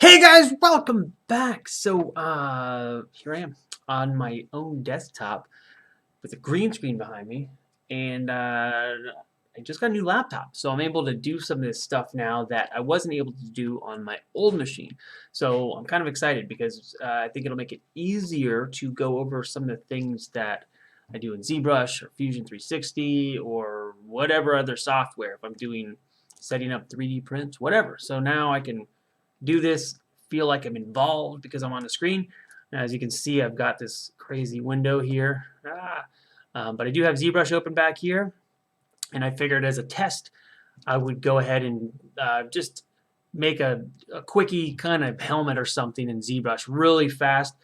Hey guys, welcome back. So here I am on my own desktop with a green screen behind me, and I just got a new laptop, so I'm able to do some of this stuff now that I wasn't able to do on my old machine. So I'm kind of excited because I think it'll make it easier to go over some of the things that I do in Zbrush or Fusion 360 or whatever other software if I'm doing setting up 3D prints, whatever. So now I can do this, feel like I'm involved because I'm on the screen. As you can see, I've got this crazy window here. But I do have ZBrush open back here, and I figured as a test, I would go ahead and just make a quickie kind of helmet or something in ZBrush really fast.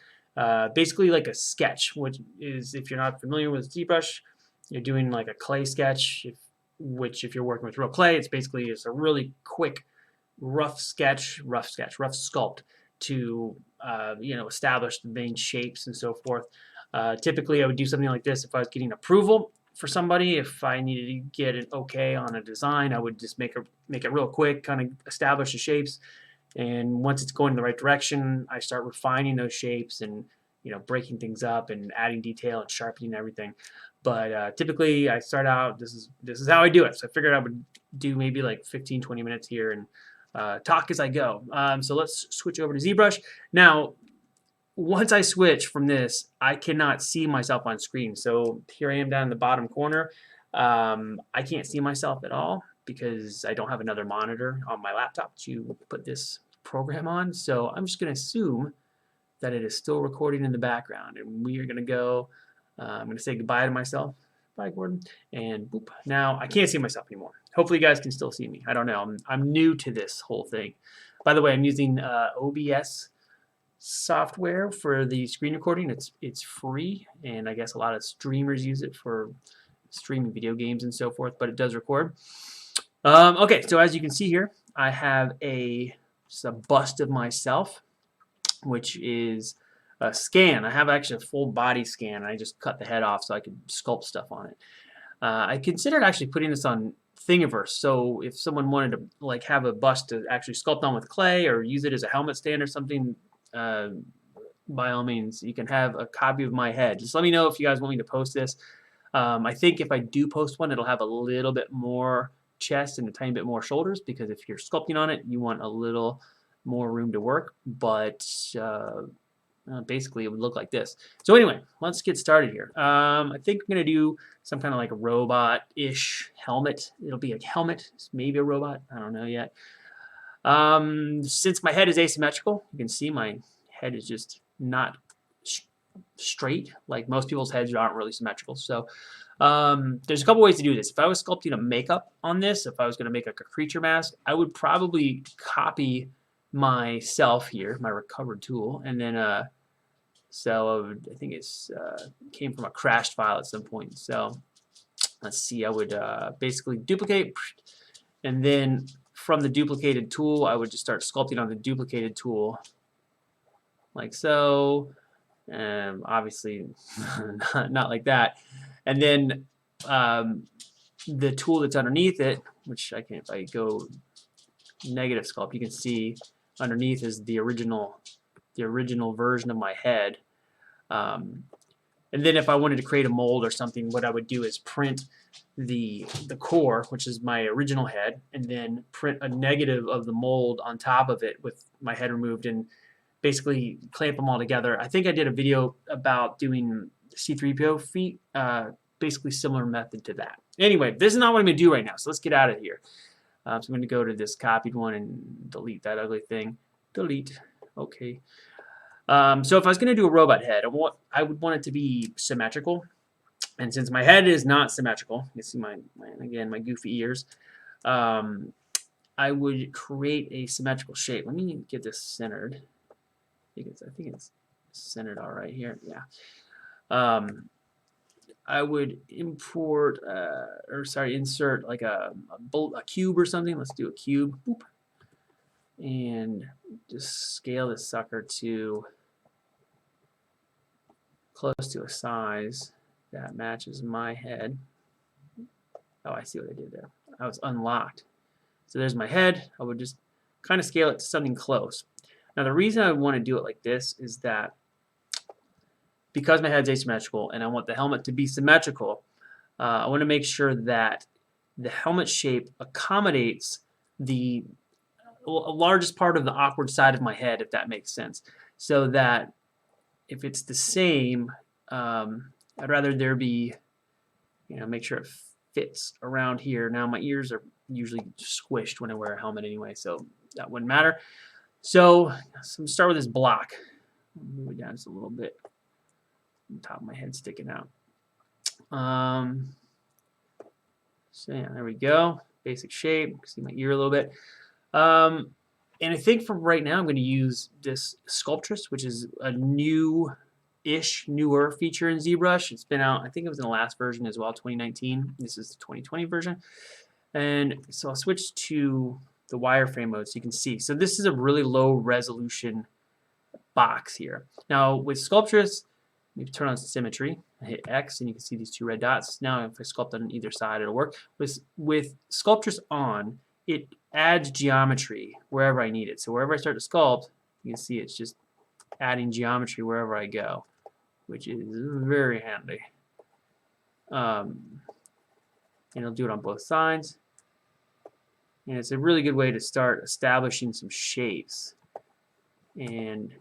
Basically like a sketch, which is, if you're not familiar with ZBrush, you're doing like a clay sketch, which if you're working with real clay, it's basically a really quick rough sculpt to establish the main shapes and so forth. Typically, I would do something like this if I was getting approval for somebody. If I needed to get an okay on a design, I would just make it real quick, kind of establish the shapes, and once it's going in the right direction, I start refining those shapes and breaking things up and adding detail and sharpening everything. But typically, I start out. This is how I do it. So I figured I would do maybe like 15-20 minutes here and talk as I go. So let's switch over to ZBrush. Now, once I switch from this, I cannot see myself on screen. So here I am down in the bottom corner. I can't see myself at all because I don't have another monitor on my laptop to put this program on. So I'm just going to assume that it is still recording in the background. And we are going to go, I'm going to say goodbye to myself. Bye, Gordon. And boop. Now I can't see myself anymore. Hopefully you guys can still see me. I don't know. I'm new to this whole thing. By the way, I'm using OBS software for the screen recording. It's free, and I guess a lot of streamers use it for streaming video games and so forth, but it does record. Okay, so as you can see here, I have just a bust of myself, which is a scan. I have actually a full body scan. I just cut the head off so I could sculpt stuff on it. I considered actually putting this on Thingiverse, so if someone wanted to like have a bust to actually sculpt on with clay or use it as a helmet stand or something, by all means, you can have a copy of my head. Just let me know if you guys want me to post this. I think if I do post one, it'll have a little bit more chest and a tiny bit more shoulders, because if you're sculpting on it, you want a little more room to work. But basically, it would look like this. So anyway, let's get started here. I think I'm going to do some kind of like a robot-ish helmet. It'll be a helmet, maybe a robot. I don't know yet. Since my head is asymmetrical, you can see my head is just not straight. Like most people's heads aren't really symmetrical. So there's a couple ways to do this. If I was sculpting a makeup on this, if I was going to make like a creature mask, I would probably copy myself here, my recovered tool, and then I think it's came from a crashed file at some point. So let's see, I would basically duplicate, and then from the duplicated tool, I would just start sculpting on the duplicated tool, like so. Obviously, not like that. And then the tool that's underneath it, which I can, if I go negative sculpt, you can see underneath is the original version of my head. And then if I wanted to create a mold or something, what I would do is print the core, which is my original head, and then print a negative of the mold on top of it with my head removed, and basically clamp them all together. I think I did a video about doing C3PO feet, basically similar method to that. Anyway, this is not what I'm going to do right now, so let's get out of here. So I'm going to go to this copied one and delete that ugly thing. Delete. Okay. So if I was going to do a robot head, I would want it to be symmetrical. And since my head is not symmetrical, you can see my goofy ears, I would create a symmetrical shape. Let me get this centered. I think it's centered all right here. Yeah. I would insert like a cube or something. Let's do a cube. Boop. And just scale this sucker to close to a size that matches my head. Oh, I see what I did there. I was unlocked. So there's my head. I would just kind of scale it to something close. Now the reason I want to do it like this is that because my head's asymmetrical and I want the helmet to be symmetrical, I want to make sure that the helmet shape accommodates the largest part of the awkward side of my head, if that makes sense. So that if it's the same, I'd rather there be, make sure it fits around here. Now my ears are usually squished when I wear a helmet anyway, so that wouldn't matter. So I'm going to start with this block. Move it down just a little bit. The top of my head sticking out. So yeah, there we go. Basic shape. See my ear a little bit. And I think for right now, I'm going to use this Sculptress, which is a newer feature in Zbrush. It's been out, I think it was in the last version as well, 2019. This is the 2020 version. And so I'll switch to the wireframe mode so you can see. So this is a really low resolution box here. Now with Sculptress, you turn on symmetry. I hit X and you can see these two red dots. Now if I sculpt on either side, it'll work. With Sculptress on, it adds geometry wherever I need it. So wherever I start to sculpt, you can see it's just adding geometry wherever I go, which is very handy. And it'll do it on both sides. And it's a really good way to start establishing some shapes. And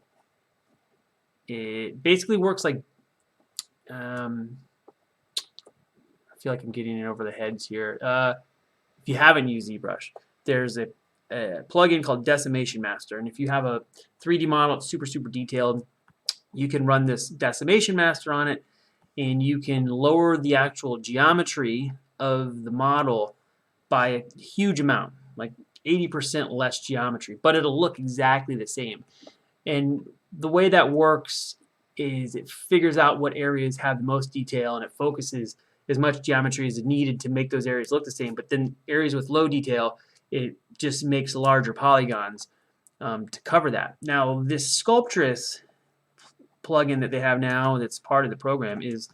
it basically works like, I feel like I'm getting it over the heads here. If you haven't used ZBrush, there's a plugin called Decimation Master, and if you have a 3D model that's super detailed, you can run this Decimation Master on it, and you can lower the actual geometry of the model by a huge amount, like 80% less geometry, but it'll look exactly the same. And the way that works is it figures out what areas have the most detail, and it focuses as much geometry as is needed to make those areas look the same. But then areas with low detail, it just makes larger polygons to cover that. Now this Sculptress plugin that they have now that's part of the program is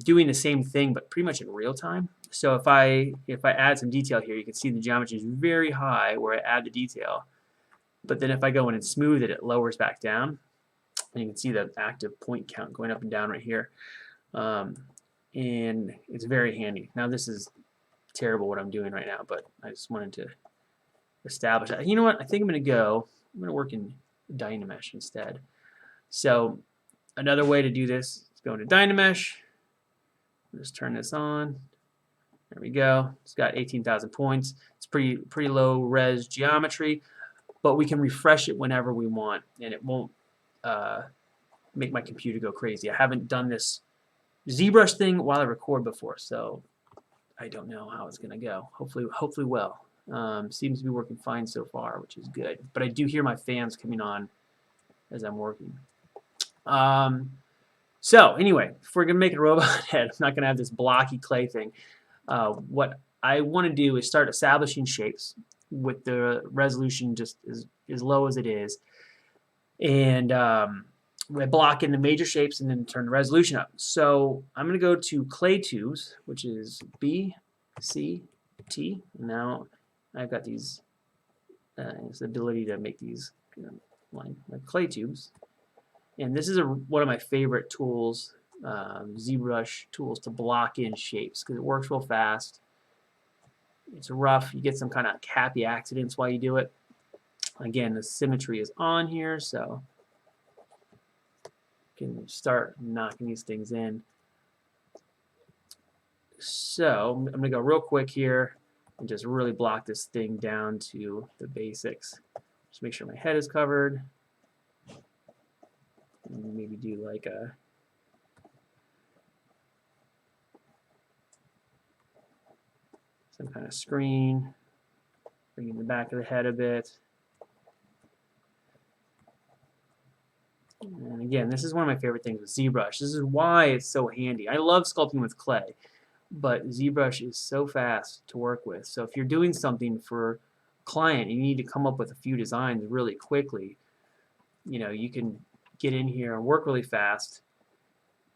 doing the same thing, but pretty much in real time. So if I add some detail here, you can see the geometry is very high where I add the detail. But then if I go in and smooth it, it lowers back down. And you can see the active point count going up and down right here. And it's very handy. Now this is terrible what I'm doing right now, but I just wanted to establish that. You know what? I think I'm going to work in Dynamesh instead. So another way to do this is go into Dynamesh. Just turn this on. There we go. It's got 18,000 points. It's pretty low res geometry, but we can refresh it whenever we want, and it won't make my computer go crazy. I haven't done this ZBrush thing while I record before, so I don't know how it's going to go. Hopefully well. Seems to be working fine so far, which is good. But I do hear my fans coming on as I'm working. So anyway, if we're going to make a robot head, I'm not going to have this blocky clay thing. What I want to do is start establishing shapes with the resolution just as low as it is. And we block in the major shapes and then turn the resolution up. So I'm going to go to Clay Tubes, which is B, C, T. Now I've got these, this ability to make these like clay tubes. And this is one of my favorite tools, ZBrush tools, to block in shapes because it works real fast. It's rough. You get some kind of happy accidents while you do it. Again, the symmetry is on here, so you can start knocking these things in. So I'm going to go real quick here and just really block this thing down to the basics. Just make sure my head is covered. And maybe do like a some kind of screen. Bring in the back of the head a bit. And again, this is one of my favorite things with ZBrush. This is why it's so handy. I love sculpting with clay, but ZBrush is so fast to work with. So if you're doing something for a client, you need to come up with a few designs really quickly. You know, you can get in here and work really fast,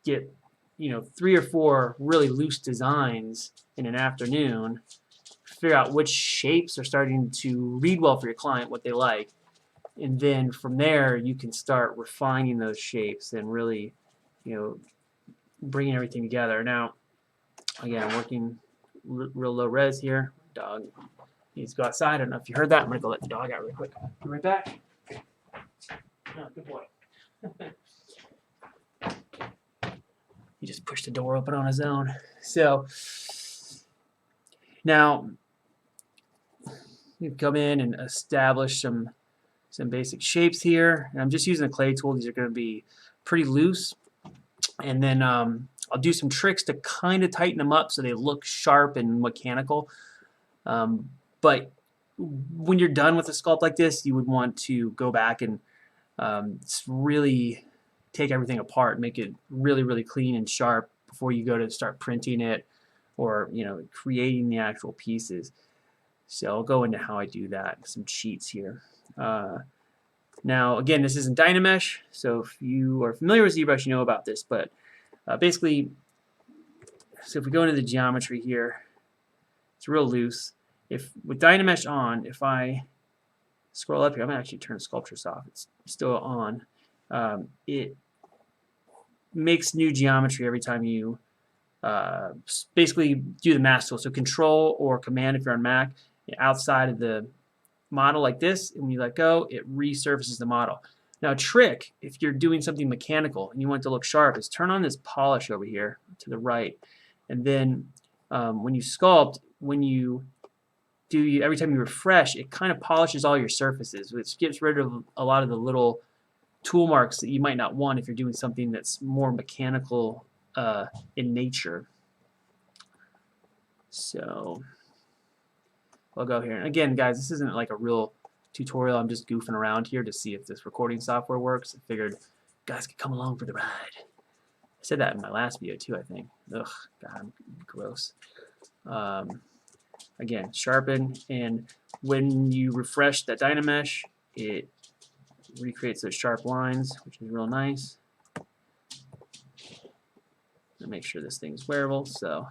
get 3 or 4 really loose designs in an afternoon, figure out which shapes are starting to read well for your client, what they like, And then from there, you can start refining those shapes and really, bringing everything together. Now, again, I'm working real low res here. Dog needs to go outside. I don't know if you heard that. I'm going to go let the dog out really quick. Be right back. Oh, good boy. He just pushed the door open on his own. So now you come in and establish some basic shapes here. And I'm just using the clay tool. These are going to be pretty loose. And then I'll do some tricks to kind of tighten them up so they look sharp and mechanical. But when you're done with a sculpt like this, you would want to go back and really take everything apart, make it really, really clean and sharp before you go to start printing it or creating the actual pieces. So I'll go into how I do that, some cheats here. Now, again, this isn't Dynamesh, so if you are familiar with Zbrush, you know about this. But basically, so if we go into the geometry here, it's real loose. If with Dynamesh on, if I scroll up here, I'm going to actually turn Sculptures off. It's still on. It makes new geometry every time you basically do the mask tool. So Control or Command if you're on Mac, outside of the model like this, and when you let go, it resurfaces the model. Now, a trick, if you're doing something mechanical and you want it to look sharp, is turn on this polish over here to the right, and then when you sculpt, when you do, every time you refresh, it kind of polishes all your surfaces, which gets rid of a lot of the little tool marks that you might not want if you're doing something that's more mechanical in nature. So I'll go here. And again, guys, this isn't like a real tutorial. I'm just goofing around here to see if this recording software works. I figured you guys could come along for the ride. I said that in my last video too, I think. Ugh, God, gross. Again, sharpen, and when you refresh that Dynamesh, it recreates those sharp lines, which is real nice. I'll make sure this thing's wearable. So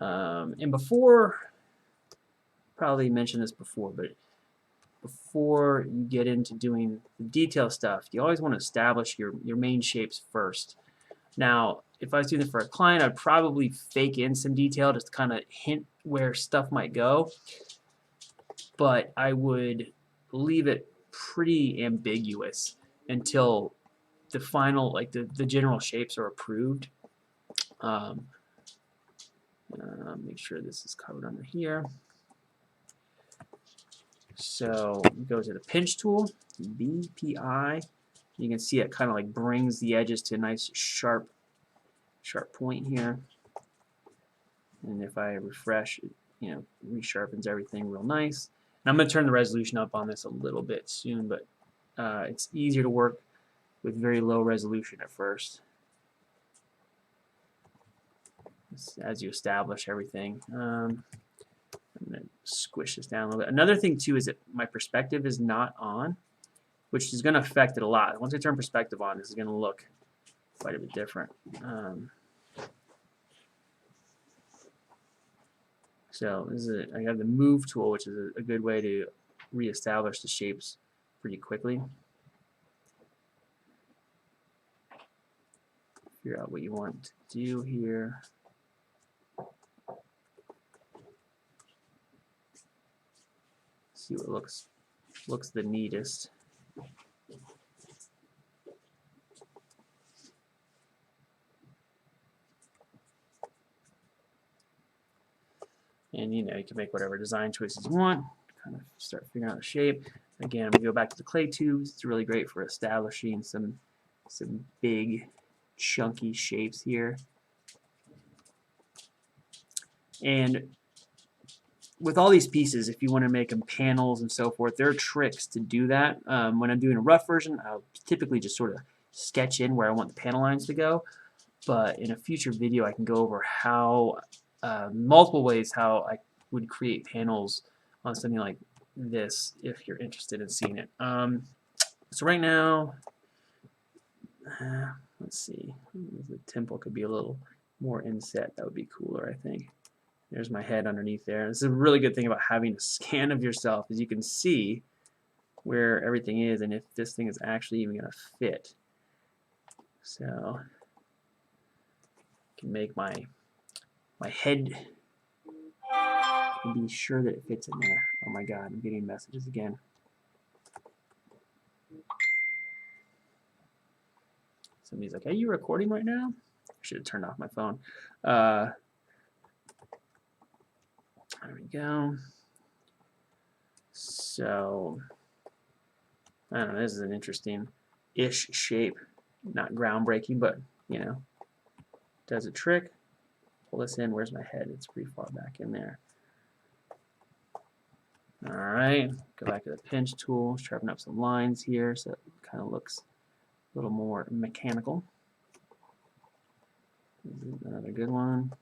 and before, probably mentioned this before, but before you get into doing the detail stuff, you always want to establish your main shapes first. Now, if I was doing it for a client, I'd probably fake in some detail just to kind of hint where stuff might go, but I would leave it pretty ambiguous until the final, like the general shapes are approved. Make sure this is covered under here. So we go to the pinch tool, BPI. You can see it kind of like brings the edges to a nice sharp point here. And if I refresh, it resharpens everything real nice. And I'm going to turn the resolution up on this a little bit soon, but it's easier to work with very low resolution at first as you establish everything. I'm going to squish this down a little bit. Another thing too is that my perspective is not on, which is going to affect it a lot. Once I turn perspective on, this is going to look quite a bit different. So this is I have the move tool, which is a good way to reestablish the shapes pretty quickly. Figure out what you want to do here. See what looks the neatest. And you can make whatever design choices you want. Kind of start figuring out a shape. Again, I'm gonna go back to the clay tubes. It's really great for establishing some big, chunky shapes here. And with all these pieces, if you want to make them panels and so forth, there are tricks to do that. When I'm doing a rough version, I'll typically just sort of sketch in where I want the panel lines to go. But in a future video, I can go over how multiple ways how I would create panels on something like this if you're interested in seeing it. So right now, let's see, the temple could be a little more inset. That would be cooler, I think. There's my head underneath there. This is a really good thing about having a scan of yourself, is you can see where everything is and if this thing is actually even going to fit. So I can make my head and be sure that it fits in there. Oh my God, I'm getting messages again. Somebody's like, "Are you recording right now?" I should have turned off my phone. There we go. So, I don't know, this is an interesting-ish shape. Not groundbreaking, but, you know, does a trick. Pull this in. Where's my head? It's pretty far back in there. All right, go back to the pinch tool, sharpen up some lines here so it kind of looks a little more mechanical. This is another good one.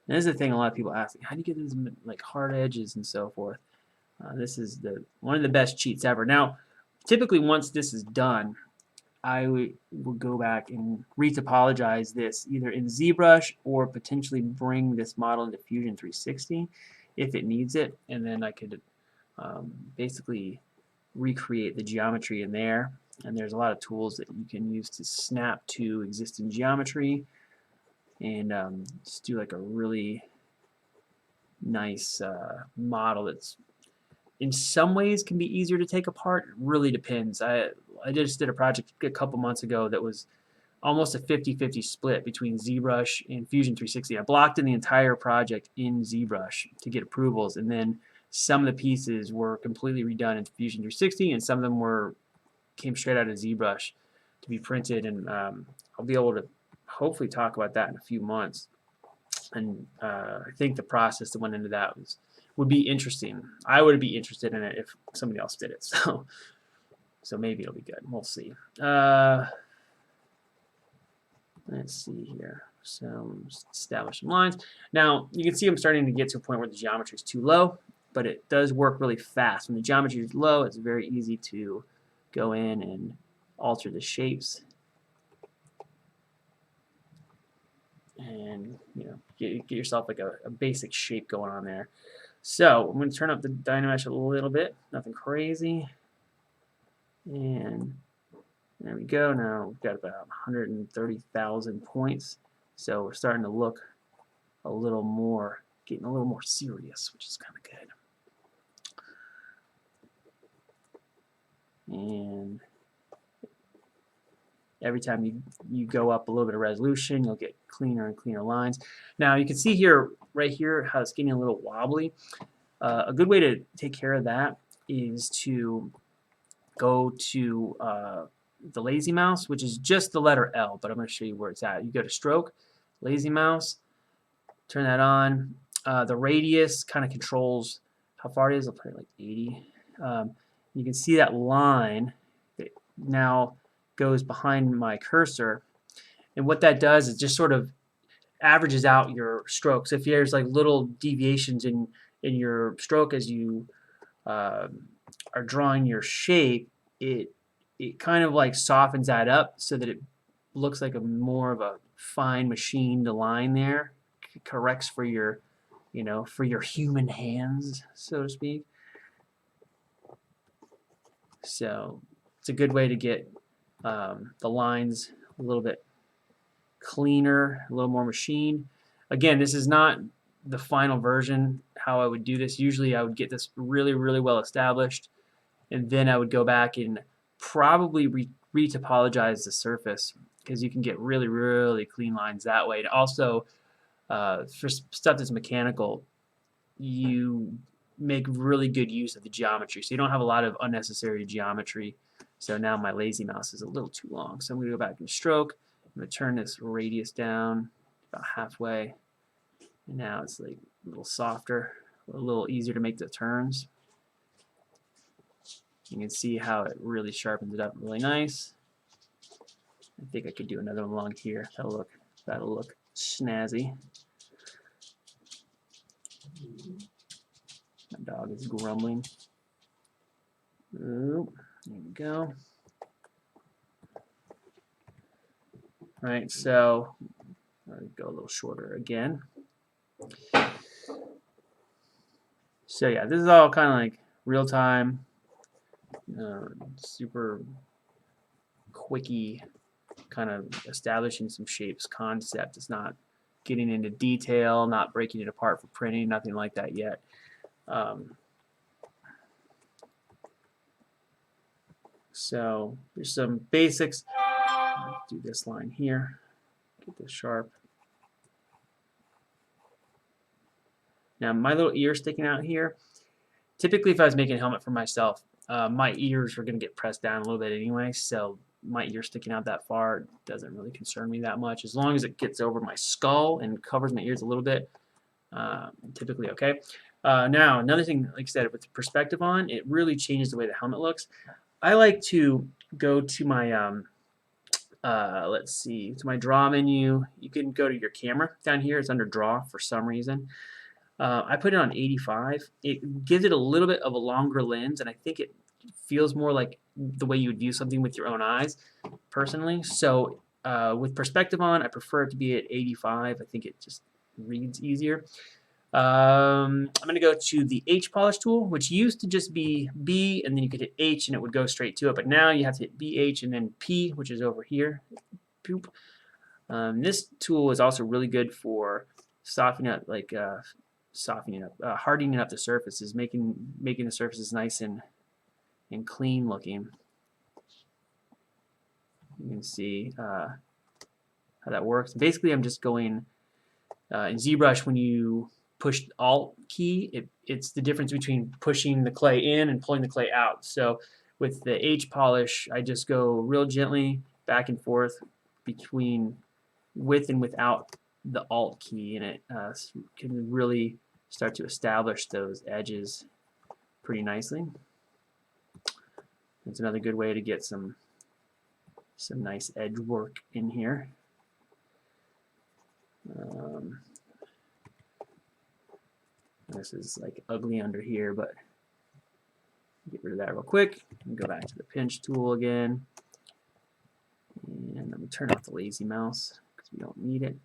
And this is the thing a lot of people ask, how do you get these like hard edges and so forth? This is one of the best cheats ever. Now, typically once this is done, I will go back and retopologize this either in Zbrush or potentially bring this model into Fusion 360 if it needs it, and then I could basically recreate the geometry in there. And there's a lot of tools that you can use to snap to existing geometry and just do like a really nice model that's in some ways can be easier to take apart. It really depends. I just did a project a couple months ago that was almost a 50-50 split between Zbrush and Fusion 360. I blocked in the entire project in Zbrush to get approvals, and then some of the pieces were completely redone in Fusion 360, and some of them came straight out of Zbrush to be printed, and I'll be able to hopefully talk about that in a few months. And I think the process that went into that would be interesting. I would be interested in it if somebody else did it. So maybe it'll be good. We'll see. Let's see here. So establish some lines. Now you can see I'm starting to get to a point where the geometry is too low, but it does work really fast. When the geometry is low, it's very easy to go in and alter the shapes and get yourself like a basic shape going on there. So I'm going to turn up the Dynamesh a little bit, nothing crazy, and there we go. Now we've got about 130,000 points, so we're starting to look a little more, getting a little more serious, which is kind of good. And every time you go up a little bit of resolution, you'll get cleaner and cleaner lines. Now you can see here, right here, how it's getting a little wobbly. A good way to take care of that is to go to the lazy mouse, which is just the letter L, but I'm going to show you where it's at. You go to stroke, lazy mouse, turn that on. The radius kind of controls how far it is. I'll put it like 80. You can see that line that now goes behind my cursor, and what that does is just sort of averages out your strokes. If there's like little deviations in your stroke as you are drawing your shape, it kind of like softens that up so that it looks like more of a fine machined line there. It corrects for your for your human hands, so to speak. So it's a good way to get the lines a little bit cleaner, a little more machined. Again, this is not the final version how I would do this. Usually I would get this really, really well established, and then I would go back and probably retopologize the surface, because you can get really, really clean lines that way. And also, for stuff that's mechanical, you make really good use of the geometry, so you don't have a lot of unnecessary geometry. So now my lazy mouse is a little too long, so I'm going to go back and stroke. I'm going to turn this radius down about halfway, and now it's like a little softer, a little easier to make the turns. You can see how it really sharpens it up really nice. I think I could do another one along here. That'll look snazzy. My dog is grumbling. Oop, there we go. Right, so Go a little shorter again. So yeah, this is all kind of like real time, super quickie, kind of establishing some shapes concept. It's not getting into detail, not breaking it apart for printing, nothing like that yet. So there's some basics. Let's do this line here. Get this sharp. Now my little ear sticking out here. Typically, if I was making a helmet for myself, my ears are going to get pressed down a little bit anyway, so my ear sticking out that far doesn't really concern me that much. As long as it gets over my skull and covers my ears a little bit, typically okay. Now, another thing, like I said, with the perspective on, it really changes the way the helmet looks. I like to go to my, let's see, to my draw menu. You can go to your camera down here. It's under draw for some reason. I put it on 85. It gives it a little bit of a longer lens, and I think it feels more like the way you would view something with your own eyes, personally. So with perspective on, I prefer it to be at 85. I think it just reads easier. I'm going to go to the H polish tool, which used to just be B, and then you could hit H, and it would go straight to it. But now you have to hit BH and then P, which is over here. This tool is also really good for softening up, like hardening up the surfaces, making the surfaces nice and clean looking. You can see how that works. Basically, I'm just going in ZBrush when you push the Alt key. It's the difference between pushing the clay in and pulling the clay out. So with the H polish, I just go real gently back and forth between with and without the Alt key, and it can really start to establish those edges pretty nicely. It's another good way to get some nice edge work in here. This is like ugly under here, but get rid of that real quick and go back to the pinch tool again. And let me turn off the lazy mouse because we don't need it.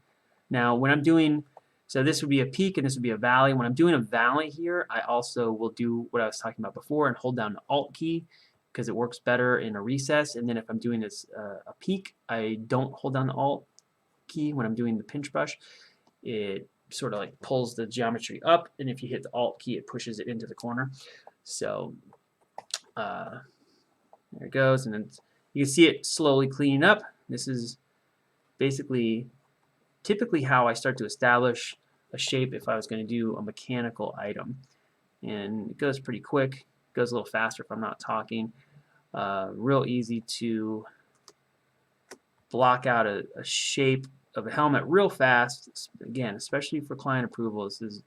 Now when I'm doing, so this would be a peak and this would be a valley. When I'm doing a valley here, I also will do what I was talking about before and hold down the Alt key because it works better in a recess. And then if I'm doing this a peak, I don't hold down the Alt key when I'm doing the pinch brush. It sort of like pulls the geometry up, and if you hit the Alt key, it pushes it into the corner. So there it goes, and then you can see it slowly cleaning up. This is basically typically how I start to establish a shape if I was going to do a mechanical item. And it goes pretty quick. It goes a little faster if I'm not talking. Real easy to block out a shape of a helmet real fast. Again, especially for client approval, this is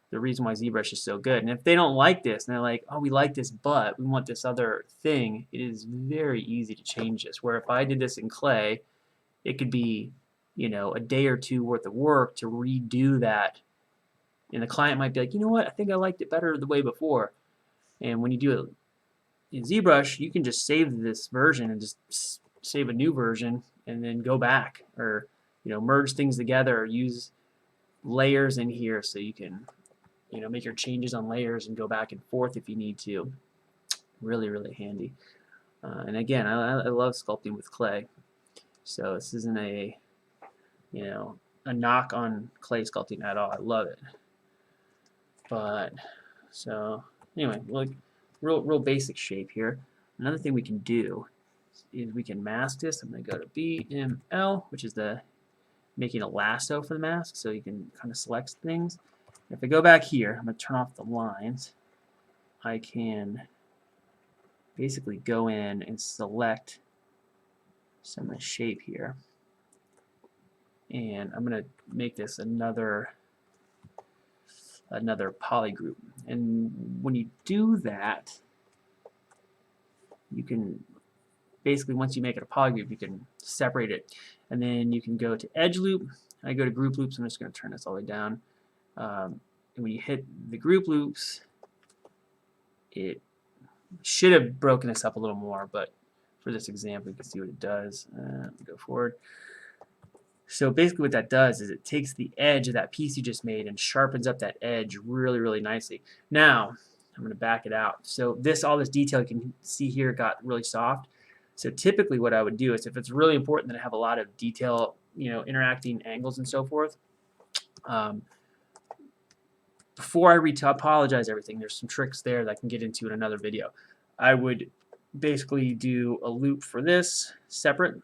the reason why ZBrush is so good. And if they don't like this, and they're like, oh, we like this, but we want this other thing, it is very easy to change this. Where if I did this in clay, it could be, you know, a day or two worth of work to redo that. And the client might be like, you know what, I think I liked it better the way before. And when you do it in ZBrush, you can just save this version and just save a new version and then go back, or merge things together, or use layers in here so you can make your changes on layers and go back and forth if you need to. Really, really handy. And again, I love sculpting with clay, so this isn't a knock on clay sculpting at all. I love it. But so anyway, look, real basic shape here. Another thing we can do is we can mask this. I'm going to go to BML, which is the making a lasso for the mask, so you can kind of select things. If I go back here, I'm going to turn off the lines. I can basically go in and select some of the shape here. And I'm going to make this another polygroup. And when you do that, you can basically, once you make it a polygroup, you can separate it. And then you can go to edge loop. I go to group loops. I'm just going to turn this all the way down. And when you hit the group loops, it should have broken this up a little more, but for this example, you can see what it does. Go forward. So basically what that does is it takes the edge of that piece you just made and sharpens up that edge really, really nicely. Now, I'm going to back it out. So all this detail you can see here got really soft. So typically what I would do is if it's really important that I have a lot of detail, interacting angles and so forth, before I retopologize everything, there's some tricks there that I can get into in another video. I would basically do a loop for this separate.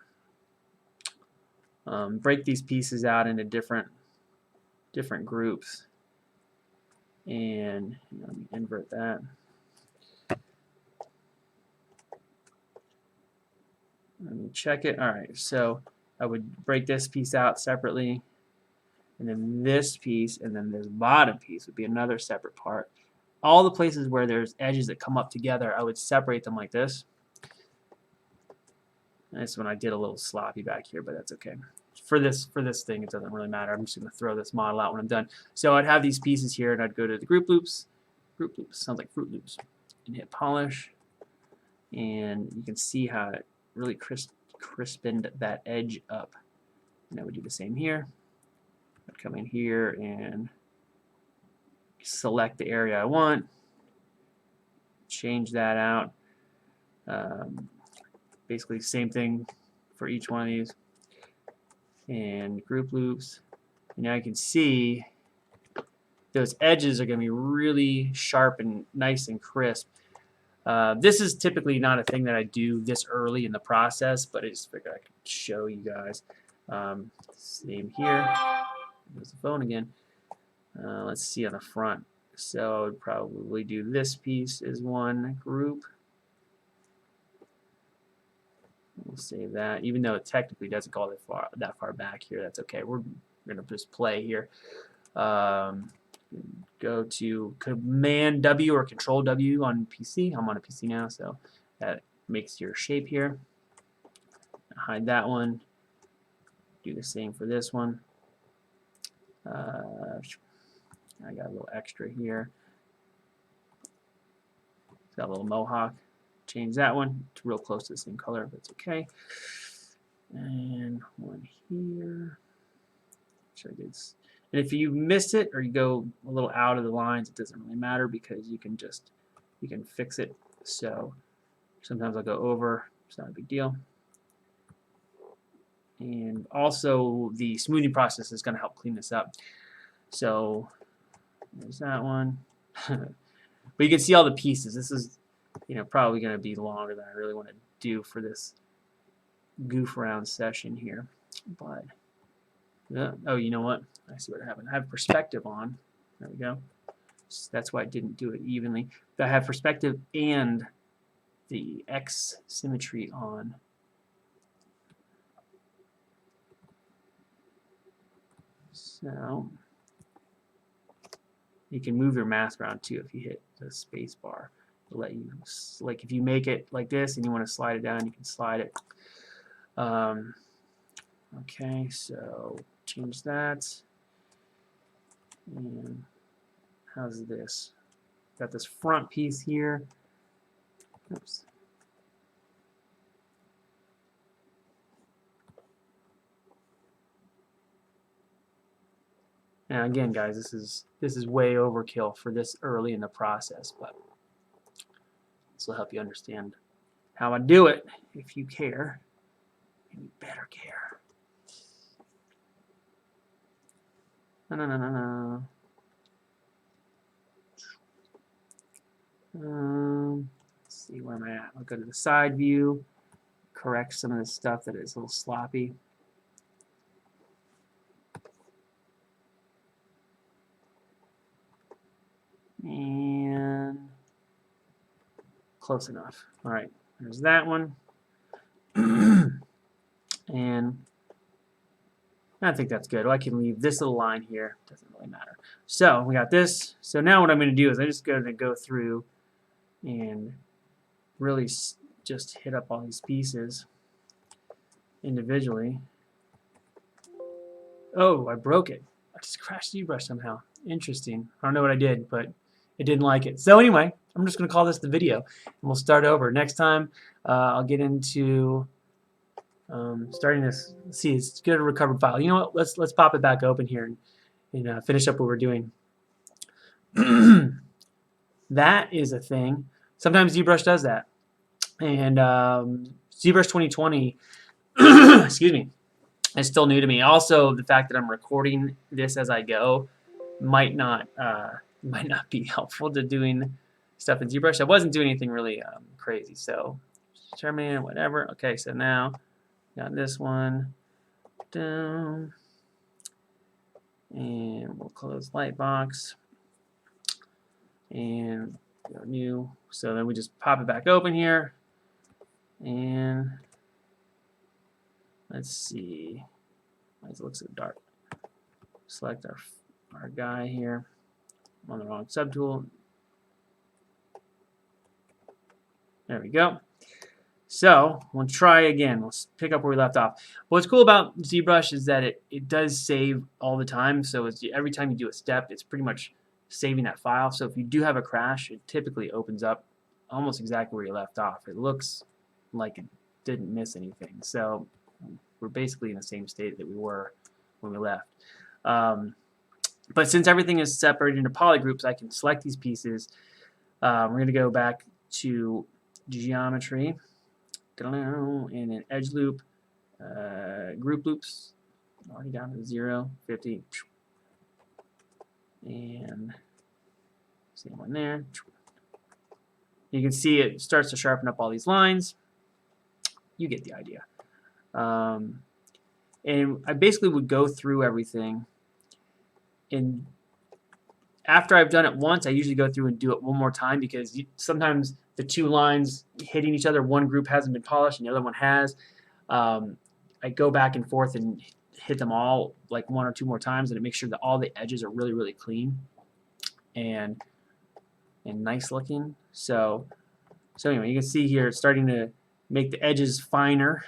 Break these pieces out into different groups, and let me invert that. Let me check it. All right, so I would break this piece out separately, and then this piece, and then this bottom piece would be another separate part. All the places where there's edges that come up together, I would separate them like this. And this one I did a little sloppy back here, but that's okay. For this thing, it doesn't really matter. I'm just going to throw this model out when I'm done. So I'd have these pieces here, and I'd go to the group loops. Group loops sounds like Fruit Loops, and hit polish, and you can see how it really crispened that edge up. And I would do the same here. I'd come in here and select the area I want, change that out. Basically, same thing for each one of these. And group loops. And now you can see those edges are going to be really sharp and nice and crisp. This is typically not a thing that I do this early in the process, but I just figured I could show you guys. Same here. There's the phone again. Let's see on the front. So I would probably do this piece as one group. We'll save that, even though it technically doesn't go that far back here. That's okay. We're going to just play here. Go to Command W or Control W on PC. I'm on a PC now, so that makes your shape here. Hide that one. Do the same for this one. I got a little extra here. It's got a little mohawk. Change that one to real close to the same color, but it's okay. And one here. Sure, and if you miss it or you go a little out of the lines, it doesn't really matter because you can fix it. So sometimes I'll go over. It's not a big deal. And also the smoothing process is going to help clean this up. So there's that one. But you can see all the pieces. This is probably going to be longer than I really want to do for this goof around session here. But oh, you know what? I see what happened. I have perspective on. There we go. So that's why I didn't do it evenly. But I have perspective and the X symmetry on. So you can move your mask around too if you hit the space bar. It'll let you, like if you make it like this and you want to slide it down, you can slide it. Okay, so change that. And how's this? Got this front piece here. Oops. Now again, guys, this is way overkill for this early in the process, but this will help you understand how I do it if you care, and you better care. No. Let's see, where am I at? I'll go to the side view, correct some of the stuff that is a little sloppy. And close enough. All right, there's that one. And I think that's good. Well, I can leave this little line here. Doesn't really matter. So we got this. So now what I'm going to do is I'm just going to go through and really just hit up all these pieces individually. Oh, I broke it. I just crashed Zbrush somehow. Interesting. I don't know what I did, but it didn't like it. So anyway, I'm just going to call this the video, and we'll start over. Next time, I'll get into Starting to see it's good a recovered file. You know what? Let's pop it back open here and finish up what we're doing. That is a thing. Sometimes ZBrush does that, and ZBrush 2020, excuse me, is still new to me. Also, the fact that I'm recording this as I go might not be helpful to doing stuff in ZBrush. I wasn't doing anything really crazy, so determine whatever. Okay, so now got this one down, and we'll close Lightbox and go new. So then we just pop it back open here, and let's see. Why does it look so dark? Select our guy here. I'm on the wrong subtool. There we go. So we'll try again. Let's pick up where we left off. What's cool about ZBrush is that it does save all the time. So every time you do a step, it's pretty much saving that file. So if you do have a crash, it typically opens up almost exactly where you left off. It looks like it didn't miss anything. So we're basically in the same state that we were when we left. But since everything is separated into polygroups, I can select these pieces. We're going to go back to geometry, and then edge loop, group loops, already down to 0, 50, and same one there. You can see it starts to sharpen up all these lines. You get the idea. And I basically would go through everything, and after I've done it once, I usually go through and do it one more time, because sometimes the two lines hitting each other, one group hasn't been polished and the other one has. I go back and forth and hit them all like 1 or 2 more times, and it makes sure that all the edges are really, really clean and nice looking. So anyway, you can see here it's starting to make the edges finer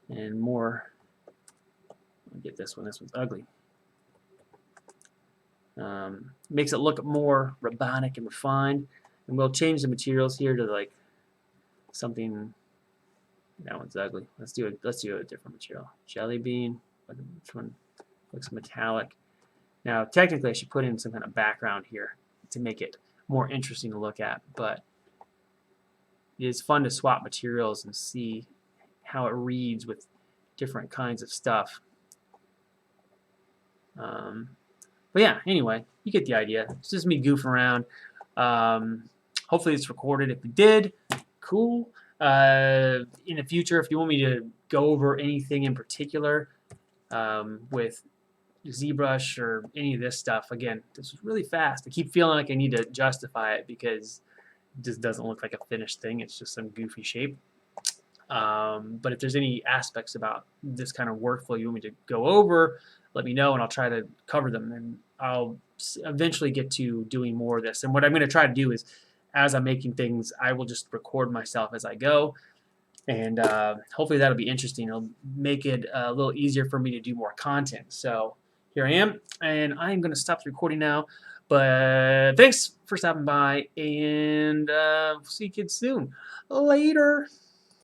and more. I'll get this one. This one's ugly. Makes it look more robotic and refined. And we'll change the materials here to like something. That one's ugly. Let's do a different material. Jelly bean. Which one looks metallic? Now technically I should put in some kind of background here to make it more interesting to look at, but it is fun to swap materials and see how it reads with different kinds of stuff. But yeah, anyway, you get the idea. It's just me goofing around. Hopefully it's recorded. If it did, cool. In the future, if you want me to go over anything in particular with ZBrush or any of this stuff, again, this is really fast. I keep feeling like I need to justify it because it just doesn't look like a finished thing. It's just some goofy shape. But if there's any aspects about this kind of workflow you want me to go over, let me know and I'll try to cover them, and I'll eventually get to doing more of this. And what I'm going to try to do is, as I'm making things, I will just record myself as I go, and hopefully that'll be interesting. It'll make it a little easier for me to do more content. So here I am, and I'm going to stop the recording now, but thanks for stopping by, and see you kids soon. Later.